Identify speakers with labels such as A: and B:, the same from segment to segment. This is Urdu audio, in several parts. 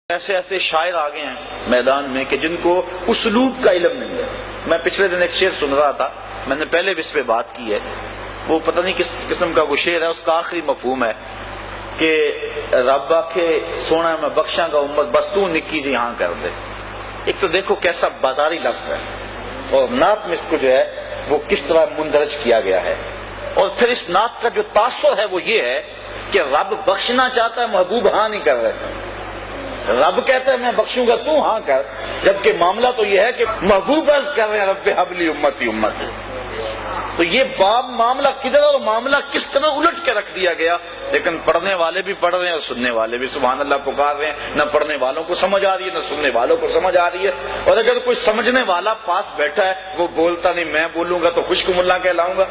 A: ایسے ایسے شاعر آ گئے ہیں میدان میں کہ جن کو اسلوب کا علم نہیں ہے۔ میں پچھلے دن ایک شعر سن رہا تھا، میں نے پہلے بھی اس پہ بات کی ہے، وہ پتہ نہیں کس قسم کا وہ شعر ہے، اس کا آخری مفہوم ہے کہ رب آکھے سونا میں بخشاں گا امت بس تو نکی جی ہاں کر دے۔ ایک تو دیکھو کیسا بازاری لفظ ہے، اور نعت میں اس کو جو ہے وہ کس طرح مندرج کیا گیا ہے، اور پھر اس نعت کا جو تاثر ہے وہ یہ ہے کہ رب بخشنا چاہتا ہے، محبوب ہاں نہیں کر رہے۔ رب کہتا ہے میں بخشوں گا تو ہاں کر، جبکہ معاملہ تو یہ ہے کہ محبوب عرض کر رہے ہیں رب حبلی امتی امتی۔ تو یہ باب معاملہ کدھر اور معاملہ کس طرح الٹ کے رکھ دیا گیا، لیکن پڑھنے والے بھی پڑھ رہے ہیں اور سننے والے بھی سبحان اللہ پکار رہے ہیں، نہ پڑھنے والوں کو سمجھ آ رہی ہے نہ سننے والوں کو سمجھ آ رہی ہے، اور اگر کوئی سمجھنے والا پاس بیٹھا ہے وہ بولتا نہیں، میں بولوں گا تو خشک ملا کہلاؤں گا۔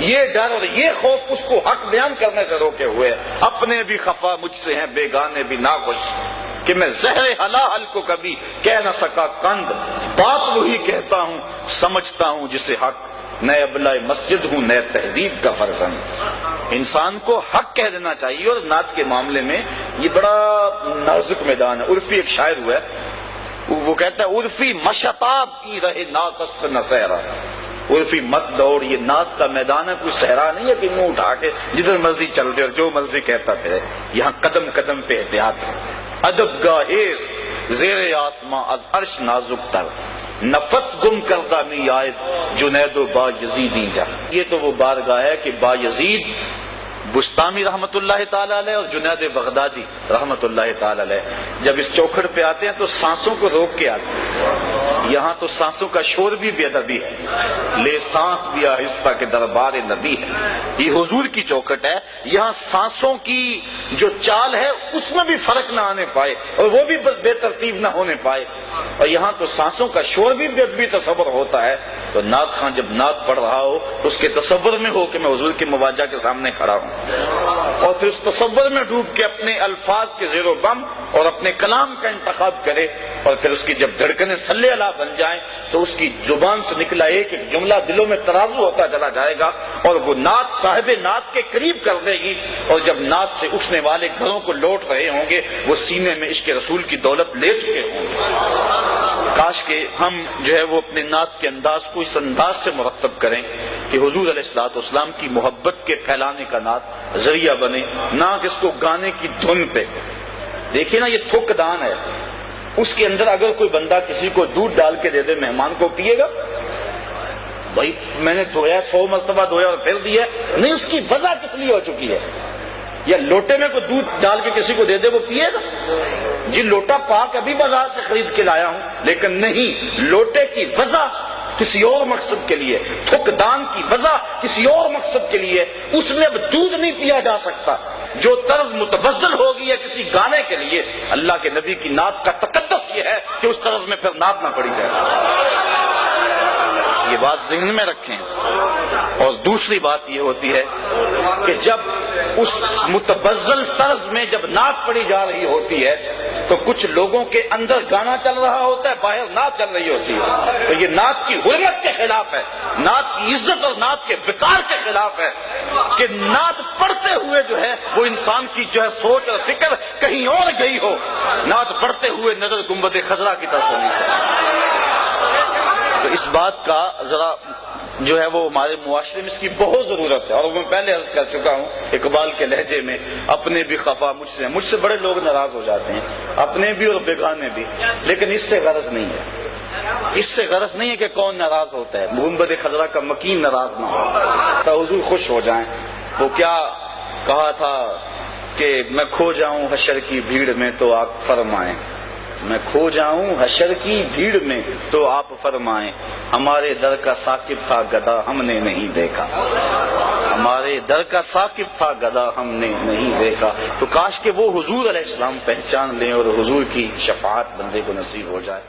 A: یہ ڈر اور یہ خوف اس کو حق بیان کرنے سے روکے ہوئے، اپنے بھی خفا مجھ سے ہیں بیگانے بھی ناخوش، کہ میں زہر حلال کو کبھی کہہ نہ سکا کند، بات وہی کہتا ہوں سمجھتا ہوں جسے حق، نئے ابلہ مسجد ہوں نئے تہذیب کا فرزند۔ انسان کو حق کہہ دینا چاہیے، اور نعت کے معاملے میں یہ بڑا نازک میدان ہے۔ عرفی ایک شاعر ہوا ہے، وہ کہتا ہے عرفی مشتاب کی رہے ناقص نہ صحرا، عرفی مت دوڑ، یہ نعت کا میدان ہے، کوئی صحرا نہیں ہے کہ منہ اٹھا کے جدھر مرضی چل دے اور جو مرضی کہتا پھرے، یہاں قدم قدم پہ احتیاط ہے۔ ادب گاہیز زیر آسماں از عرش نازک تر، نفس گم کردہ می آئد جنید و با یزیدی جا۔ یہ تو وہ بارگاہ ہے کہ با یزید بستامی رحمت اللہ تعالی علیہ اور جنید بغدادی رحمت اللہ تعالی علیہ جب اس چوکھٹ پہ آتے ہیں تو سانسوں کو روک کے آتے ہیں۔ یہاں تو سانسوں کا شور بھی بے ادبی ہے، لے سانس بھی آہستہ کے دربار نبی ہے۔ یہ حضور کی چوکھٹ ہے، یہاں سانسوں کی جو چال ہے اس میں بھی فرق نہ آنے پائے اور وہ بھی بے ترتیب نہ ہونے پائے، اور یہاں تو سانسوں کا شور بھی بے ادبی تصور ہوتا ہے۔ تو نعت خان جب نعت پڑھ رہا ہو تو اس کے تصور میں ہو کہ میں حضور کے مواجہ کے سامنے کھڑا ہوں، اور پھر اس تصور میں ڈوب کے اپنے الفاظ کے زیر و بم اور اپنے کلام کا انتخاب کرے، اور پھر اس کی جب دھڑکنیں صلی اللہ بن جائیں تو اس کی زبان سے نکلا ایک ایک جملہ دلوں میں ترازو ہوتا چلا جائے گا، اور وہ نعت صاحب نعت کے قریب کر دے گی، اور جب نعت سے اٹھنے والے گھروں کو لوٹ رہے ہوں گے وہ سینے میں عشق رسول کی دولت لے چکے ہوں گے۔ کاش کہ ہم جو ہے وہ اپنے نعت کے انداز کو اس انداز سے مرتب کریں کہ حضور علیہ الصلوۃ والسلام کی محبت کے پھیلانے کا نعت ذریعہ بنے، نہ کہ اس کو گانے کی دھن پہ۔ دیکھیے نا یہ تھک دان ہے، اس کے اندر اگر کوئی بندہ کسی کو دودھ ڈال کے دے دے مہمان کو، پیے گا؟ بھائی میں نے دھویا 100 مرتبہ دھویا اور پھر دیا نہیں، اس کی وجہ کس لیے ہو چکی ہے؟ یا لوٹے میں کوئی دودھ ڈال کے کسی کو دے دے وہ پیے گا؟ جی لوٹا پاک ابھی بازار سے خرید کے لایا ہوں، لیکن نہیں، لوٹے کی وجہ کسی اور مقصد کے لیے، تھک دان کی وجہ کسی اور مقصد کے لیے، اس میں اب دودھ نہیں پیا جا سکتا۔ جو طرز متبذل ہو گئی ہے کسی گانے کے لیے، اللہ کے نبی کی نعت کا تقدس یہ ہے کہ اس طرز میں پھر نعت نہ پڑی جائے۔ یہ بات ذہن میں رکھیں۔ اور دوسری بات یہ ہوتی ہے کہ جب اس متبذل طرز میں جب نعت پڑی جا رہی ہوتی ہے تو کچھ لوگوں کے اندر گانا چل رہا ہوتا ہے، باہر نعت چل رہی ہوتی ہے، تو یہ نعت کی حرمت کے خلاف ہے، نعت کی عزت اور نعت کے وقار کے خلاف ہے کہ نعت پڑھتے ہوئے جو ہے وہ انسان کی جو ہے سوچ اور فکر کہیں اور گئی ہو۔ نعت پڑھتے ہوئے نظر گنبد خضرا کی طرف ہونی چاہیے۔ تو اس بات کا ذرا جو ہے وہ ہمارے معاشرے میں اس کی بہت ضرورت ہے، اور میں پہلے عرض کر چکا ہوں اقبال کے لہجے میں، اپنے بھی خفا مجھ سے بڑے لوگ ناراض ہو جاتے ہیں، اپنے بھی اور بیگانے بھی، لیکن اس سے غرض نہیں ہے، اس سے غرض نہیں ہے کہ کون ناراض ہوتا ہے، گنبد خضرا کا مکین ناراض نہ ہو تو حضور خوش ہو جائیں۔ وہ کیا کہا تھا کہ میں کھو جاؤں حشر کی بھیڑ میں تو آپ فرمائیں، میں کھو جاؤں حشر کی بھیڑ میں تو آپ فرمائیں، ہمارے در کا ثاقب تھا گدا ہم نے نہیں دیکھا، ہمارے در کا ثاقب تھا گدا ہم نے نہیں دیکھا۔ تو کاش کہ وہ حضور علیہ السلام پہچان لیں اور حضور کی شفاعت بندے کو نصیب ہو جائے۔